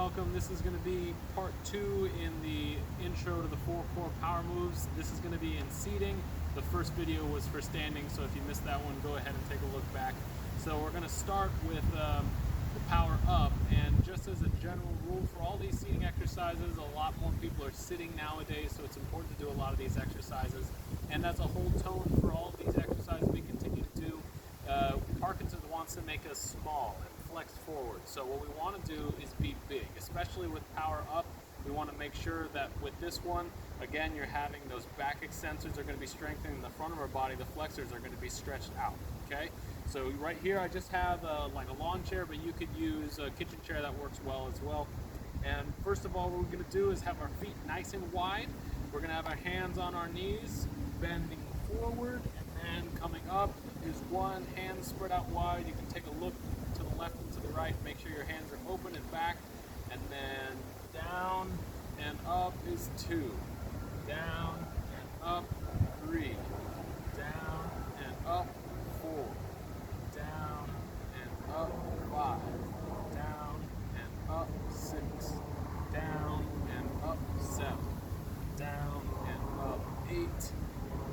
welcome. This is going to be part 2 in the intro to the 4 core power moves. This is going to be in seating. The first video was for standing, so if you missed that one, go ahead and take a look back. So we're going to start with the power up, and just as a general rule for all these seating exercises, a lot more people are sitting nowadays, so it's important to do a lot of these exercises. And that's a whole tone for all of these exercises we continue to do. Parkinson wants to make us small and flex forward. So what we want to do is be big, especially with power up. We want to make sure that with this one, again, you're having those back extensors are going to be strengthening the front of our body. The flexors are going to be stretched out, okay? So right here, I just have like a lawn chair, but you could use a kitchen chair that works well as well. And first of all, what we're going to do is have our feet nice and wide. We're going to have our hands on our knees, bending forward, and then coming up. Here's one hand spread out wide. You can take a look to the left and to the right. Make sure your hands are open and back. And then down and up is 2. Down and up 3. Down and up 4. Down and up 5. Down and up 6. Down and up 7. Down and up 8.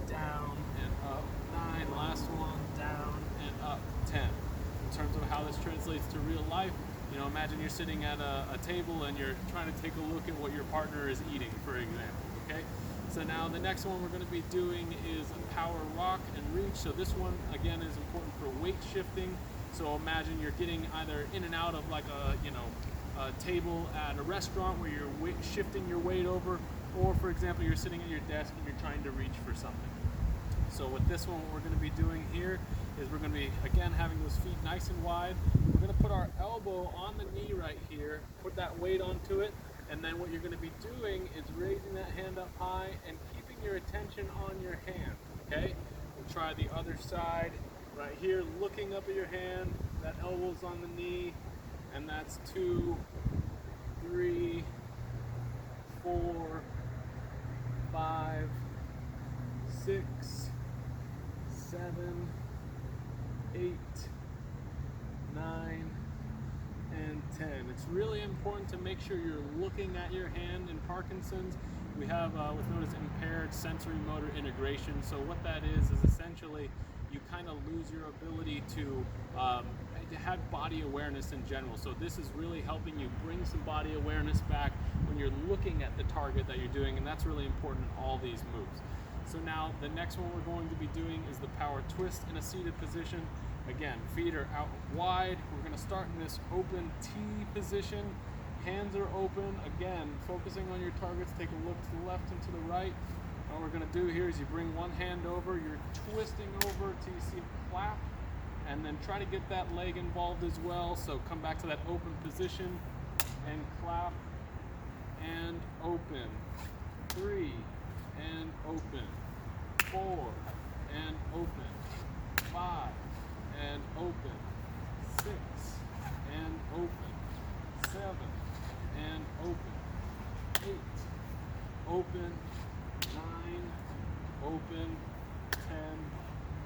Down and up 9. Last one. Down and up 10. In terms of how this translates to real life, you know, imagine you're sitting at a table and you're trying to take a look at what your partner is eating, for example, okay? So now the next one we're going to be doing is a power rock and reach. So this one, again, is important for weight shifting. So imagine you're getting either in and out of like a table at a restaurant where you're shifting your weight over, or for example, you're sitting at your desk and you're trying to reach for something. So with this one, what we're going to be doing here is we're going to be, again, having those feet nice and wide. We're going to put our elbow on the knee right here, put that weight onto it, and then what you're going to be doing is raising that hand up high and keeping your attention on your hand, okay? We'll try the other side right here, looking up at your hand, that elbow's on the knee, and that's 2, 3, 4, 5, 6, 7, 8, 9, and 10. It's really important to make sure you're looking at your hand. In Parkinson's, we have what's known as impaired sensory motor integration. So what that is essentially you kind of lose your ability to have body awareness in general. So this is really helping you bring some body awareness back when you're looking at the target that you're doing, and that's really important in all these moves. So now the next one we're going to be doing is the power twist in a seated position. Again, feet are out wide. We're going to start in this open T position. Hands are open. Again, focusing on your targets. Take a look to the left and to the right. What we're going to do here is you bring one hand over. You're twisting over till you see a clap. And then try to get that leg involved as well. So come back to that open position and clap and open. 3 and open. 4 and open. 5 and open. 6 and open. 7 and open. 8 open. 9 open. 10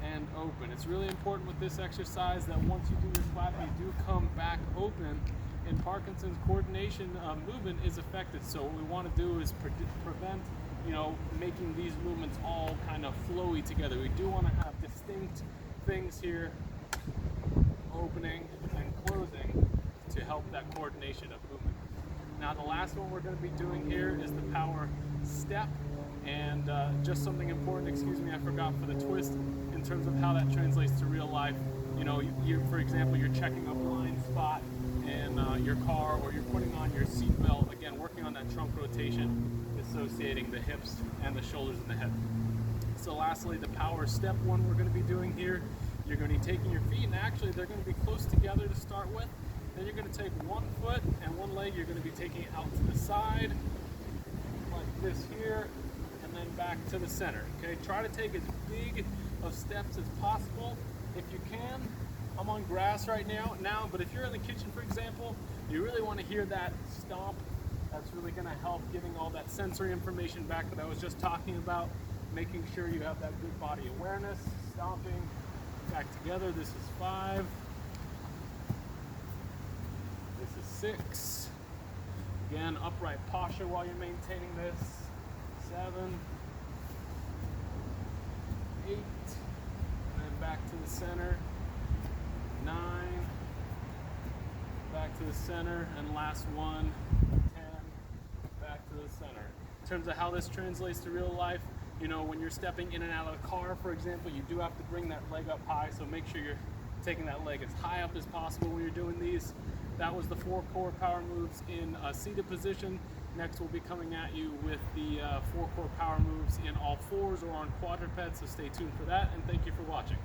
and open. It's really important with this exercise that once you do your clap, you do come back open. In Parkinson's, coordination movement is affected. So what we want to do is prevent, you know, making these movements all kind of flowy together. We do want to have distinct things here, opening and closing, to help that coordination of movement. Now the last one we're going to be doing here is the power step. And just something important, excuse me, I forgot for the twist, in terms of how that translates to real life. You know, for example, you're checking a blind spot in your car, or you're putting on your seat belt, again, working on that trunk rotation, associating the hips and the shoulders and the head. So lastly, the power step one we're going to be doing here, you're going to be taking your feet, and actually they're going to be close together to start with. Then you're going to take one foot and one leg, you're going to be taking it out to the side, like this here, and then back to the center, okay? Try to take as big of steps as possible. If you can, I'm on grass right now, but if you're in the kitchen, for example, you really want to hear that stomp. That's really going to help getting all that sensory information back that I was just talking about, making sure you have that good body awareness, stomping back together. This is 5, this is 6, Again, upright posture while you're maintaining this. 7, 8, and then back to the center. 9, back to the center, and last one. 10, back to the center. In terms of how this translates to real life, you know, when you're stepping in and out of the car, for example, you do have to bring that leg up high, so make sure you're taking that leg as high up as possible when you're doing these. That was the 4 core power moves in a seated position. Next, we'll be coming at you with the 4 core power moves in all fours or on quadrupeds, so stay tuned for that, and thank you for watching.